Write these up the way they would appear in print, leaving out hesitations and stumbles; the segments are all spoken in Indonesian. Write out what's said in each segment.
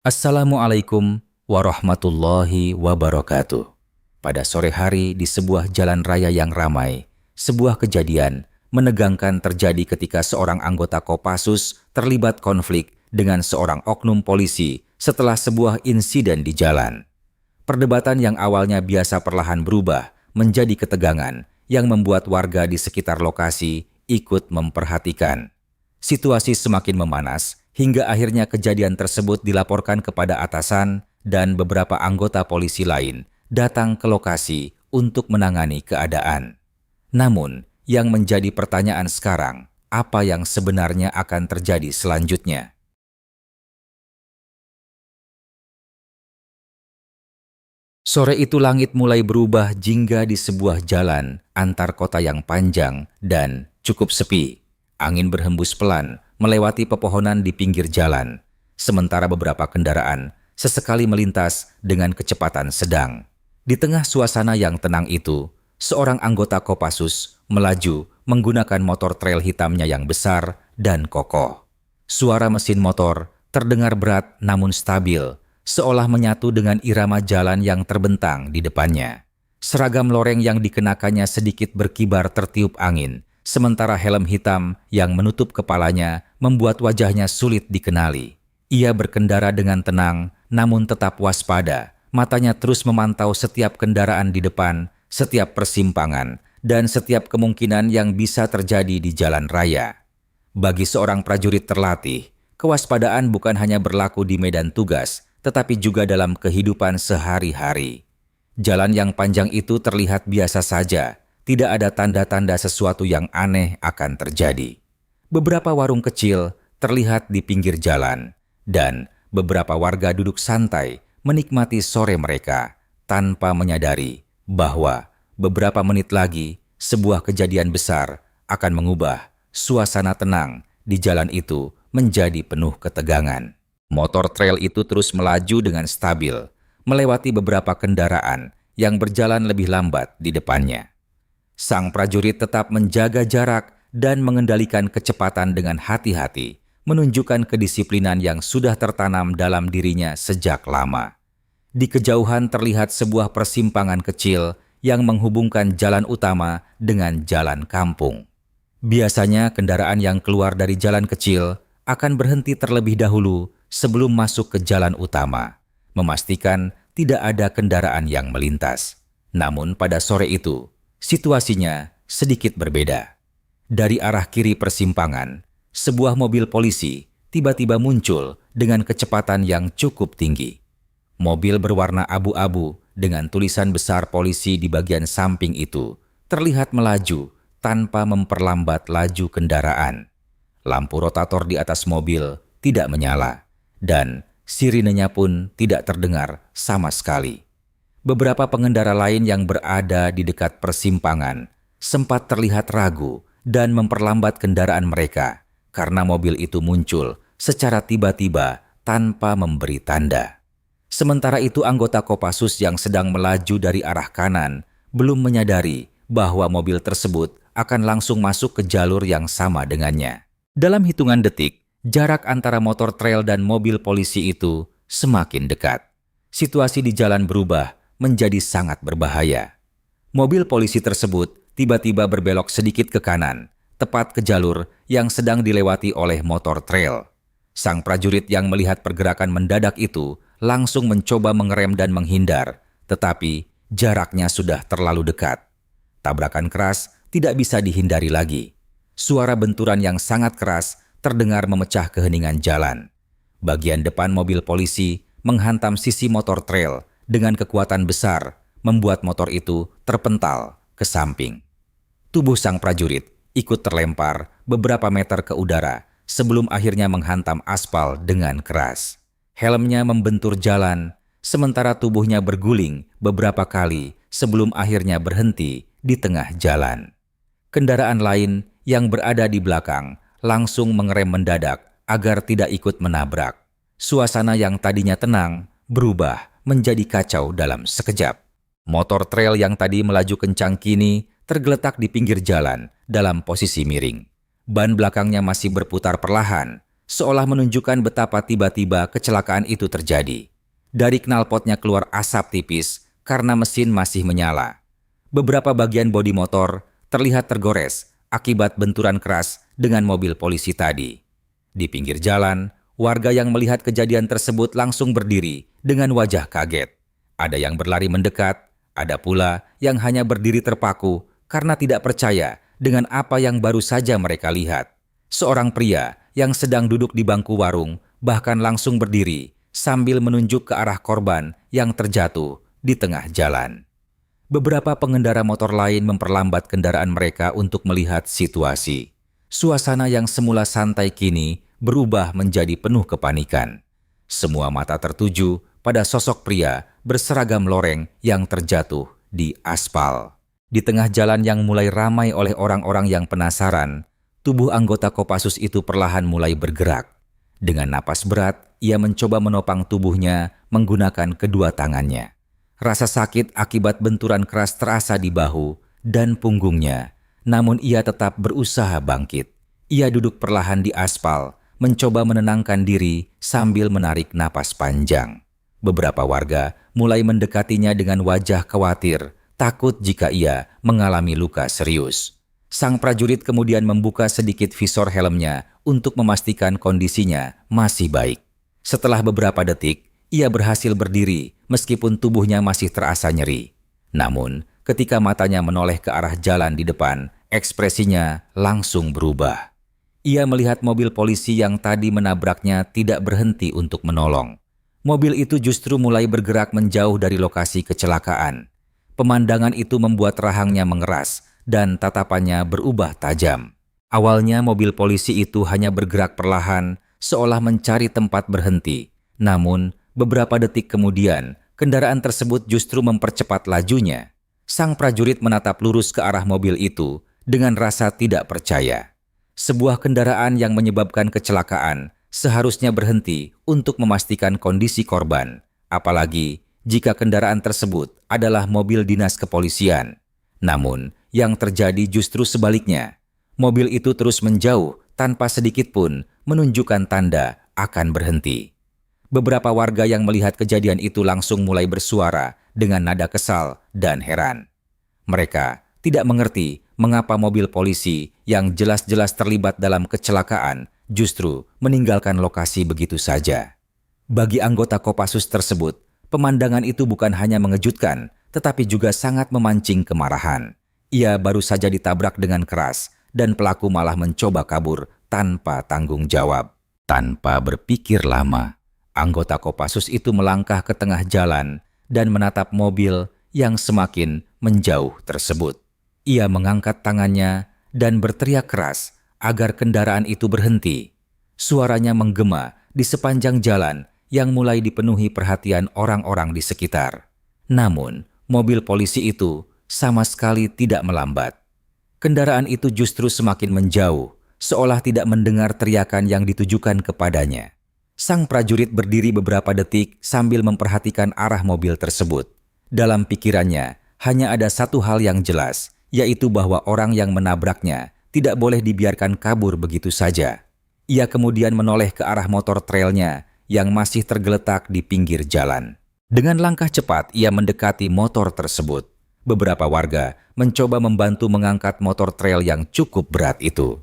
Assalamualaikum warahmatullahi wabarakatuh. Pada sore hari di sebuah jalan raya yang ramai, sebuah kejadian menegangkan terjadi ketika seorang anggota Kopassus terlibat konflik dengan seorang oknum polisi setelah sebuah insiden di jalan. Perdebatan yang awalnya biasa perlahan berubah menjadi ketegangan yang membuat warga di sekitar lokasi ikut memperhatikan. Situasi semakin memanas hingga akhirnya kejadian tersebut dilaporkan kepada atasan dan beberapa anggota polisi lain datang ke lokasi untuk menangani keadaan. Namun, yang menjadi pertanyaan sekarang, apa yang sebenarnya akan terjadi selanjutnya? Sore itu langit mulai berubah jingga di sebuah jalan antar kota yang panjang dan cukup sepi. Angin berhembus pelan melewati pepohonan di pinggir jalan, sementara beberapa kendaraan sesekali melintas dengan kecepatan sedang. Di tengah suasana yang tenang itu, seorang anggota Kopassus melaju menggunakan motor trail hitamnya yang besar dan kokoh. Suara mesin motor terdengar berat namun stabil, seolah menyatu dengan irama jalan yang terbentang di depannya. Seragam loreng yang dikenakannya sedikit berkibar tertiup angin, sementara helm hitam yang menutup kepalanya membuat wajahnya sulit dikenali. Ia berkendara dengan tenang, namun tetap waspada. Matanya terus memantau setiap kendaraan di depan, setiap persimpangan, dan setiap kemungkinan yang bisa terjadi di jalan raya. Bagi seorang prajurit terlatih, kewaspadaan bukan hanya berlaku di medan tugas, tetapi juga dalam kehidupan sehari-hari. Jalan yang panjang itu terlihat biasa saja, tidak ada tanda-tanda sesuatu yang aneh akan terjadi. Beberapa warung kecil terlihat di pinggir jalan, dan beberapa warga duduk santai menikmati sore mereka tanpa menyadari bahwa beberapa menit lagi sebuah kejadian besar akan mengubah suasana tenang di jalan itu menjadi penuh ketegangan. Motor trail itu terus melaju dengan stabil, melewati beberapa kendaraan yang berjalan lebih lambat di depannya. Sang prajurit tetap menjaga jarak dan mengendalikan kecepatan dengan hati-hati, menunjukkan kedisiplinan yang sudah tertanam dalam dirinya sejak lama. Di kejauhan terlihat sebuah persimpangan kecil yang menghubungkan jalan utama dengan jalan kampung. Biasanya kendaraan yang keluar dari jalan kecil akan berhenti terlebih dahulu sebelum masuk ke jalan utama, memastikan tidak ada kendaraan yang melintas. Namun pada sore itu, situasinya sedikit berbeda. Dari arah kiri persimpangan, sebuah mobil polisi tiba-tiba muncul dengan kecepatan yang cukup tinggi. Mobil berwarna abu-abu dengan tulisan besar polisi di bagian samping itu terlihat melaju tanpa memperlambat laju kendaraan. Lampu rotator di atas mobil tidak menyala, dan sirinenya pun tidak terdengar sama sekali. Beberapa pengendara lain yang berada di dekat persimpangan sempat terlihat ragu dan memperlambat kendaraan mereka karena mobil itu muncul secara tiba-tiba tanpa memberi tanda. Sementara itu anggota Kopassus yang sedang melaju dari arah kanan belum menyadari bahwa mobil tersebut akan langsung masuk ke jalur yang sama dengannya. Dalam hitungan detik, jarak antara motor trail dan mobil polisi itu semakin dekat. Situasi di jalan berubah menjadi sangat berbahaya. Mobil polisi tersebut tiba-tiba berbelok sedikit ke kanan, tepat ke jalur yang sedang dilewati oleh motor trail. Sang prajurit yang melihat pergerakan mendadak itu langsung mencoba mengerem dan menghindar, tetapi jaraknya sudah terlalu dekat. Tabrakan keras tidak bisa dihindari lagi. Suara benturan yang sangat keras terdengar memecah keheningan jalan. Bagian depan mobil polisi menghantam sisi motor trail dengan kekuatan besar, membuat motor itu terpental ke samping. Tubuh sang prajurit ikut terlempar beberapa meter ke udara sebelum akhirnya menghantam aspal dengan keras. Helmnya membentur jalan, sementara tubuhnya berguling beberapa kali sebelum akhirnya berhenti di tengah jalan. Kendaraan lain yang berada di belakang langsung mengerem mendadak agar tidak ikut menabrak. Suasana yang tadinya tenang berubah menjadi kacau dalam sekejap. Motor trail yang tadi melaju kencang kini tergeletak di pinggir jalan dalam posisi miring. Ban belakangnya masih berputar perlahan, seolah menunjukkan betapa tiba-tiba kecelakaan itu terjadi. Dari knalpotnya keluar asap tipis karena mesin masih menyala. Beberapa bagian bodi motor terlihat tergores akibat benturan keras dengan mobil polisi tadi. Di pinggir jalan, warga yang melihat kejadian tersebut langsung berdiri dengan wajah kaget. Ada yang berlari mendekat, ada pula yang hanya berdiri terpaku karena tidak percaya dengan apa yang baru saja mereka lihat. Seorang pria yang sedang duduk di bangku warung bahkan langsung berdiri sambil menunjuk ke arah korban yang terjatuh di tengah jalan. Beberapa pengendara motor lain memperlambat kendaraan mereka untuk melihat situasi. Suasana yang semula santai kini berubah menjadi penuh kepanikan. Semua mata tertuju pada sosok pria berseragam loreng yang terjatuh di aspal. Di tengah jalan yang mulai ramai oleh orang-orang yang penasaran, tubuh anggota Kopassus itu perlahan mulai bergerak. Dengan napas berat, ia mencoba menopang tubuhnya menggunakan kedua tangannya. Rasa sakit akibat benturan keras terasa di bahu dan punggungnya, namun ia tetap berusaha bangkit. Ia duduk perlahan di aspal, mencoba menenangkan diri sambil menarik napas panjang. Beberapa warga mulai mendekatinya dengan wajah khawatir, takut jika ia mengalami luka serius. Sang prajurit kemudian membuka sedikit visor helmnya untuk memastikan kondisinya masih baik. Setelah beberapa detik, ia berhasil berdiri meskipun tubuhnya masih terasa nyeri. Namun, ketika matanya menoleh ke arah jalan di depan, ekspresinya langsung berubah. Ia melihat mobil polisi yang tadi menabraknya tidak berhenti untuk menolong. Mobil itu justru mulai bergerak menjauh dari lokasi kecelakaan. Pemandangan itu membuat rahangnya mengeras dan tatapannya berubah tajam. Awalnya mobil polisi itu hanya bergerak perlahan, seolah mencari tempat berhenti. Namun, beberapa detik kemudian, kendaraan tersebut justru mempercepat lajunya. Sang prajurit menatap lurus ke arah mobil itu dengan rasa tidak percaya. Sebuah kendaraan yang menyebabkan kecelakaan seharusnya berhenti untuk memastikan kondisi korban, apalagi jika kendaraan tersebut adalah mobil dinas kepolisian. Namun, yang terjadi justru sebaliknya. Mobil itu terus menjauh tanpa sedikit pun menunjukkan tanda akan berhenti. Beberapa warga yang melihat kejadian itu langsung mulai bersuara dengan nada kesal dan heran. Mereka tidak mengerti mengapa mobil polisi yang jelas-jelas terlibat dalam kecelakaan justru meninggalkan lokasi begitu saja. Bagi anggota Kopassus tersebut, pemandangan itu bukan hanya mengejutkan, tetapi juga sangat memancing kemarahan. Ia baru saja ditabrak dengan keras dan pelaku malah mencoba kabur tanpa tanggung jawab. Tanpa berpikir lama, anggota Kopassus itu melangkah ke tengah jalan dan menatap mobil yang semakin menjauh tersebut. Ia mengangkat tangannya dan berteriak keras agar kendaraan itu berhenti. Suaranya menggema di sepanjang jalan yang mulai dipenuhi perhatian orang-orang di sekitar. Namun, mobil polisi itu sama sekali tidak melambat. Kendaraan itu justru semakin menjauh, seolah tidak mendengar teriakan yang ditujukan kepadanya. Sang prajurit berdiri beberapa detik sambil memperhatikan arah mobil tersebut. Dalam pikirannya, hanya ada satu hal yang jelas, yaitu bahwa orang yang menabraknya tidak boleh dibiarkan kabur begitu saja. Ia kemudian menoleh ke arah motor trailnya yang masih tergeletak di pinggir jalan. Dengan langkah cepat, ia mendekati motor tersebut. Beberapa warga mencoba membantu mengangkat motor trail yang cukup berat itu.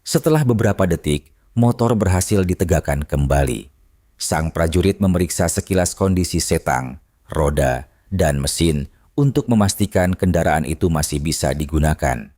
Setelah beberapa detik, motor berhasil ditegakkan kembali. Sang prajurit memeriksa sekilas kondisi setang, roda, dan mesin untuk memastikan kendaraan itu masih bisa digunakan.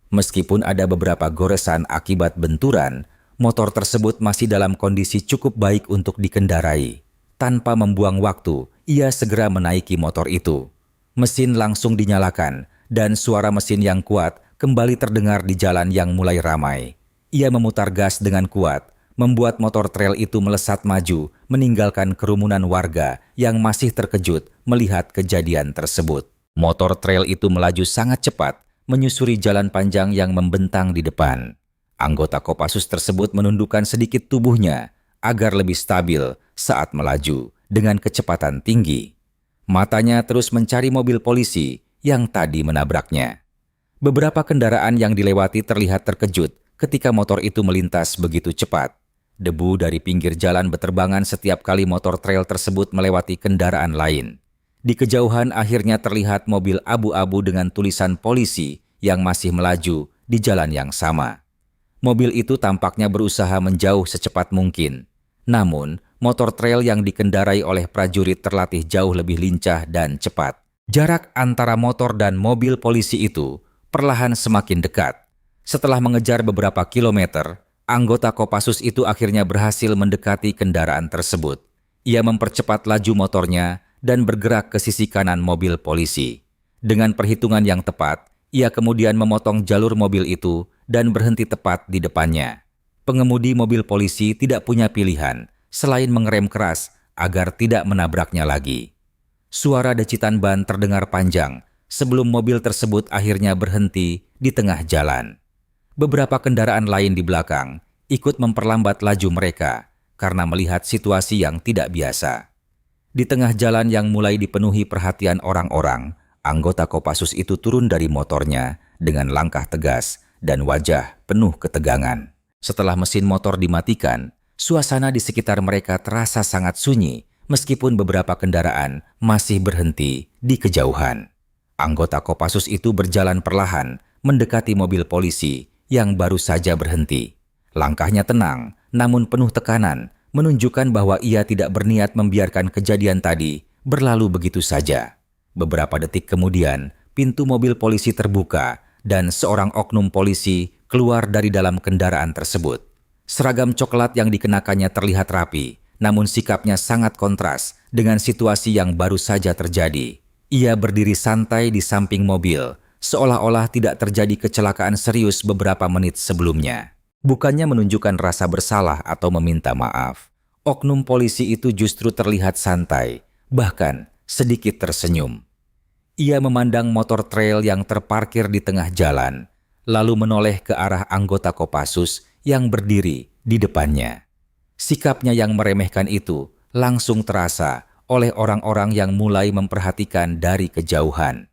Meskipun ada beberapa goresan akibat benturan, motor tersebut masih dalam kondisi cukup baik untuk dikendarai. Tanpa membuang waktu, ia segera menaiki motor itu. Mesin langsung dinyalakan dan suara mesin yang kuat kembali terdengar di jalan yang mulai ramai. Ia memutar gas dengan kuat, membuat motor trail itu melesat maju, meninggalkan kerumunan warga yang masih terkejut melihat kejadian tersebut. Motor trail itu melaju sangat cepat, menyusuri jalan panjang yang membentang di depan. Anggota Kopassus tersebut menundukkan sedikit tubuhnya agar lebih stabil saat melaju dengan kecepatan tinggi. Matanya terus mencari mobil polisi yang tadi menabraknya. Beberapa kendaraan yang dilewati terlihat terkejut ketika motor itu melintas begitu cepat. Debu dari pinggir jalan beterbangan setiap kali motor trail tersebut melewati kendaraan lain. Di kejauhan akhirnya terlihat mobil abu-abu dengan tulisan polisi yang masih melaju di jalan yang sama. Mobil itu tampaknya berusaha menjauh secepat mungkin. Namun, motor trail yang dikendarai oleh prajurit terlatih jauh lebih lincah dan cepat. Jarak antara motor dan mobil polisi itu perlahan semakin dekat. Setelah mengejar beberapa kilometer, anggota Kopassus itu akhirnya berhasil mendekati kendaraan tersebut. Ia mempercepat laju motornya dan bergerak ke sisi kanan mobil polisi. Dengan perhitungan yang tepat, ia kemudian memotong jalur mobil itu dan berhenti tepat di depannya. Pengemudi mobil polisi tidak punya pilihan selain mengerem keras agar tidak menabraknya lagi. Suara decitan ban terdengar panjang sebelum mobil tersebut akhirnya berhenti di tengah jalan. Beberapa kendaraan lain di belakang ikut memperlambat laju mereka karena melihat situasi yang tidak biasa. Di tengah jalan yang mulai dipenuhi perhatian orang-orang, anggota Kopassus itu turun dari motornya dengan langkah tegas dan wajah penuh ketegangan. Setelah mesin motor dimatikan, suasana di sekitar mereka terasa sangat sunyi meskipun beberapa kendaraan masih berhenti di kejauhan. Anggota Kopassus itu berjalan perlahan mendekati mobil polisi yang baru saja berhenti. Langkahnya tenang, namun penuh tekanan, menunjukkan bahwa ia tidak berniat membiarkan kejadian tadi berlalu begitu saja. Beberapa detik kemudian, pintu mobil polisi terbuka dan seorang oknum polisi keluar dari dalam kendaraan tersebut. Seragam coklat yang dikenakannya terlihat rapi, namun sikapnya sangat kontras dengan situasi yang baru saja terjadi. Ia berdiri santai di samping mobil, seolah-olah tidak terjadi kecelakaan serius beberapa menit sebelumnya. Bukannya menunjukkan rasa bersalah atau meminta maaf, oknum polisi itu justru terlihat santai, bahkan sedikit tersenyum. Ia memandang motor trail yang terparkir di tengah jalan, lalu menoleh ke arah anggota Kopassus yang berdiri di depannya. Sikapnya yang meremehkan itu langsung terasa oleh orang-orang yang mulai memperhatikan dari kejauhan.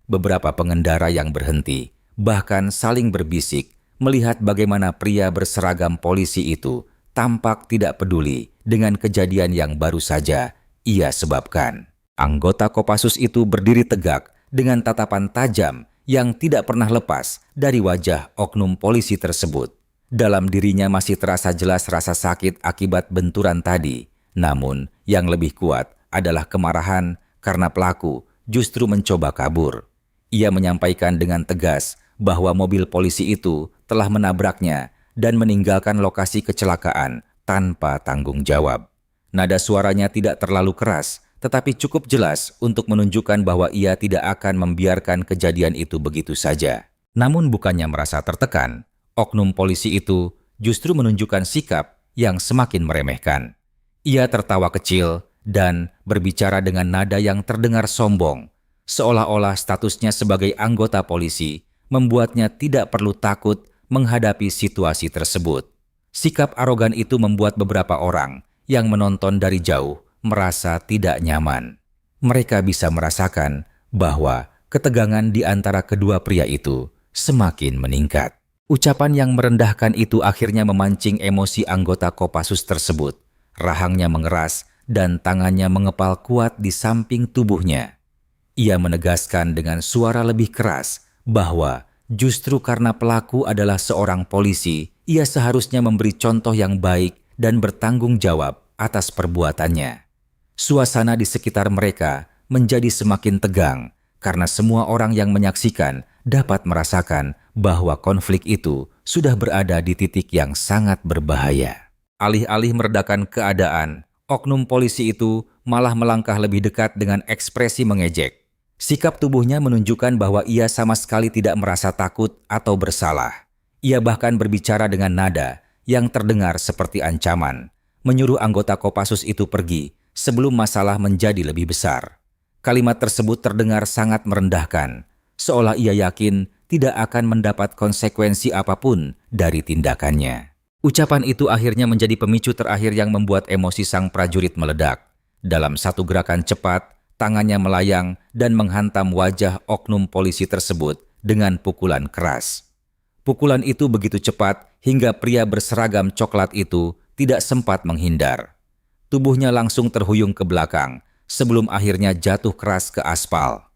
Beberapa pengendara yang berhenti, bahkan saling berbisik, melihat bagaimana pria berseragam polisi itu tampak tidak peduli dengan kejadian yang baru saja ia sebabkan. Anggota Kopassus itu berdiri tegak dengan tatapan tajam yang tidak pernah lepas dari wajah oknum polisi tersebut. Dalam dirinya masih terasa jelas rasa sakit akibat benturan tadi, namun yang lebih kuat adalah kemarahan karena pelaku justru mencoba kabur. Ia menyampaikan dengan tegas bahwa mobil polisi itu telah menabraknya dan meninggalkan lokasi kecelakaan tanpa tanggung jawab. Nada suaranya tidak terlalu keras, tetapi cukup jelas untuk menunjukkan bahwa ia tidak akan membiarkan kejadian itu begitu saja. Namun bukannya merasa tertekan, oknum polisi itu justru menunjukkan sikap yang semakin meremehkan. Ia tertawa kecil dan berbicara dengan nada yang terdengar sombong, seolah-olah statusnya sebagai anggota polisi membuatnya tidak perlu takut menghadapi situasi tersebut. Sikap arogan itu membuat beberapa orang yang menonton dari jauh merasa tidak nyaman. Mereka bisa merasakan bahwa ketegangan di antara kedua pria itu semakin meningkat. Ucapan yang merendahkan itu akhirnya memancing emosi anggota Kopassus tersebut. Rahangnya mengeras dan tangannya mengepal kuat di samping tubuhnya. Ia menegaskan dengan suara lebih keras bahwa justru karena pelaku adalah seorang polisi, ia seharusnya memberi contoh yang baik dan bertanggung jawab atas perbuatannya. Suasana di sekitar mereka menjadi semakin tegang karena semua orang yang menyaksikan dapat merasakan bahwa konflik itu sudah berada di titik yang sangat berbahaya. Alih-alih meredakan keadaan, oknum polisi itu malah melangkah lebih dekat dengan ekspresi mengejek. Sikap tubuhnya menunjukkan bahwa ia sama sekali tidak merasa takut atau bersalah. Ia bahkan berbicara dengan nada yang terdengar seperti ancaman, menyuruh anggota Kopassus itu pergi sebelum masalah menjadi lebih besar. Kalimat tersebut terdengar sangat merendahkan, seolah ia yakin tidak akan mendapat konsekuensi apapun dari tindakannya. Ucapan itu akhirnya menjadi pemicu terakhir yang membuat emosi sang prajurit meledak. Dalam satu gerakan cepat, tangannya melayang dan menghantam wajah oknum polisi tersebut dengan pukulan keras. Pukulan itu begitu cepat hingga pria berseragam coklat itu tidak sempat menghindar. Tubuhnya langsung terhuyung ke belakang sebelum akhirnya jatuh keras ke aspal.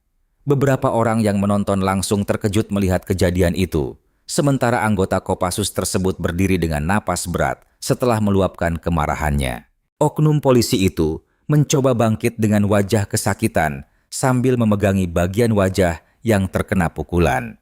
Beberapa orang yang menonton langsung terkejut melihat kejadian itu, sementara anggota Kopassus tersebut berdiri dengan napas berat setelah meluapkan kemarahannya. Oknum polisi itu mencoba bangkit dengan wajah kesakitan sambil memegangi bagian wajah yang terkena pukulan.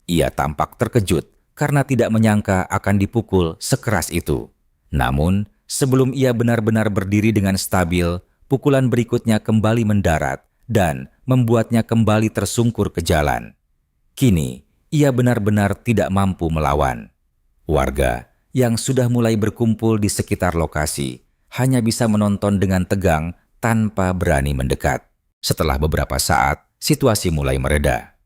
Ia tampak terkejut karena tidak menyangka akan dipukul sekeras itu. Namun, sebelum ia benar-benar berdiri dengan stabil, pukulan berikutnya kembali mendarat dan membuatnya kembali tersungkur ke jalan. Kini, ia benar-benar tidak mampu melawan. Warga yang sudah mulai berkumpul di sekitar lokasi hanya bisa menonton dengan tegang tanpa berani mendekat. Setelah beberapa saat, situasi mulai mereda.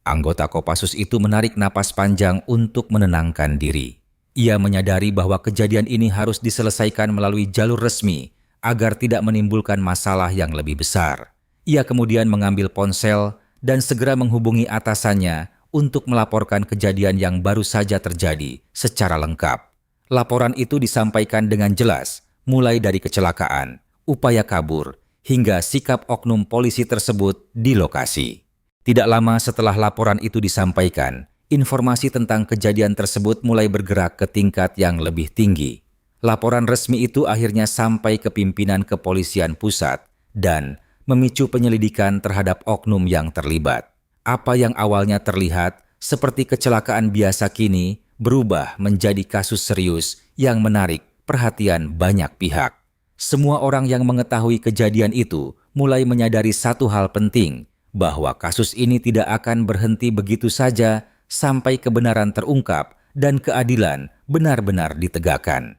Anggota Kopassus itu menarik napas panjang untuk menenangkan diri. Ia menyadari bahwa kejadian ini harus diselesaikan melalui jalur resmi agar tidak menimbulkan masalah yang lebih besar. Ia kemudian mengambil ponsel dan segera menghubungi atasannya untuk melaporkan kejadian yang baru saja terjadi secara lengkap. Laporan itu disampaikan dengan jelas, mulai dari kecelakaan, upaya kabur, hingga sikap oknum polisi tersebut di lokasi. Tidak lama setelah laporan itu disampaikan, informasi tentang kejadian tersebut mulai bergerak ke tingkat yang lebih tinggi. Laporan resmi itu akhirnya sampai ke pimpinan kepolisian pusat dan memicu penyelidikan terhadap oknum yang terlibat. Apa yang awalnya terlihat seperti kecelakaan biasa kini berubah menjadi kasus serius yang menarik perhatian banyak pihak. Semua orang yang mengetahui kejadian itu mulai menyadari satu hal penting, bahwa kasus ini tidak akan berhenti begitu saja sampai kebenaran terungkap dan keadilan benar-benar ditegakkan.